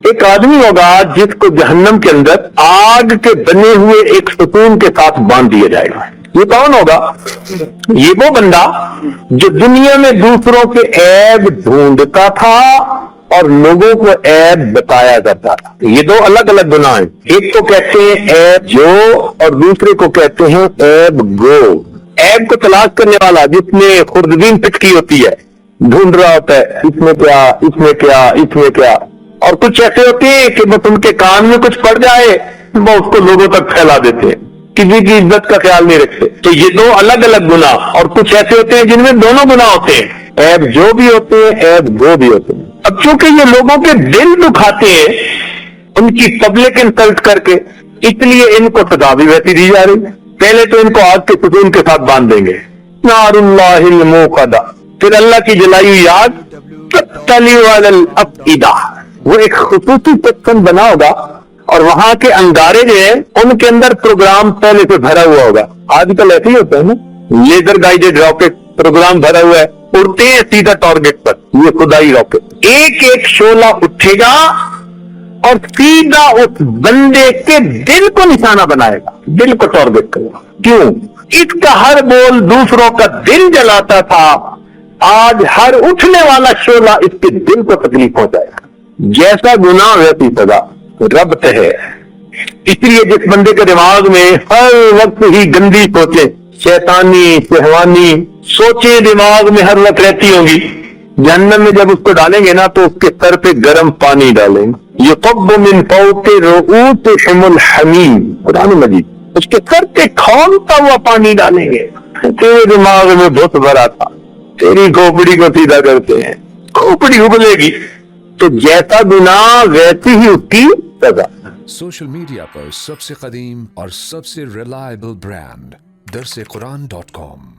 ایک آدمی ہوگا جس کو جہنم کے اندر آگ کے بنے ہوئے ایک ستون کے ساتھ باندھ دیا جائے گا. یہ کون ہوگا؟ یہ وہ بندہ جو دنیا میں دوسروں کے عیب ڈھونڈتا تھا اور لوگوں کو عیب بتایا کرتا تھا. یہ دو الگ الگ گناہ ہیں. ایک کو کہتے ہیں عیب جو اور دوسرے کو کہتے ہیں عیب گو. عیب کو تلاش کرنے والا جس میں خوردبین پٹکی ہوتی ہے، ڈھونڈ رہا ہوتا ہے اس میں کیا، اس میں کیا، اس میں کیا. اور کچھ ایسے ہوتے ہیں کہ بس ان کے کان میں کچھ پڑ جائے وہ اس کو لوگوں تک پھیلا دیتے ہیں، کسی کی عزت کا خیال نہیں رکھتے. تو یہ دو الگ الگ گناہ. اور کچھ ایسے ہوتے ہیں جن میں دونوں گناہ ہوتے ہیں، عیب جو بھی ہوتے ہیں، عیب گو بھی ہوتے ہیں. اب چونکہ یہ لوگوں کے دل دکھاتے ہیں ان کی پبلک انسلٹ کر کے، اس لیے ان کو سزا بھی ویسی دی جا رہی ہے. پہلے تو ان کو آگ کے ستون کے ساتھ باندھ دیں گے، نار اللہ الموقدہ، پھر اللہ کی جلائی ہوئی آگ تطلی علی الافئدہ. وہ ایک خصوصی سیکشن بنا ہوگا اور وہاں کے انگارے جو ہیں ان کے اندر پروگرام پہلے سے بھرا ہوا ہوگا. آج کل ایسے ہی ہوتا ہے نا، لیزر گائیڈڈ راکٹ پروگرام بھرا ہوا ہے، اڑتے ہیں سیدھا ٹارگٹ پر. یہ خدائی راکٹ ایک ایک شعلہ اٹھے گا اور سیدھا اس بندے کے دل کو نشانہ بنائے گا، دل کو ٹارگٹ کرے گا. کیوں؟ اس کا ہر بول دوسروں کا دل جلاتا تھا، آج ہر اٹھنے والا شعلہ اس کے دل کو تکلیف پہنچائے گا. جیسا گناہ ویسی سزا، ربط ہے. اس لیے جس بندے کے دماغ میں ہر وقت ہی گندی سوچیں، شیطانی شہوانی سوچیں دماغ میں ہر وقت رہتی ہوں گی، جہنم میں جب اس کو ڈالیں گے نا تو اس کے سر پہ گرم پانی ڈالیں گے. یصب من فوق رؤوسہم الحمیم، قرآن مجید، اس کے سر پہ کھولتا ہوا پانی ڈالیں گے. تیرے دماغ میں بہت بھرا تھا، تیری کھوپڑی کو سیدھا کرتے ہیں، کھوپڑی ابلے گی. تو جیسا گناہ ویسی ہی اس کی سزا. سوشل میڈیا پر سب سے قدیم اور سب سے ریلائبل برانڈ درسقرآن.com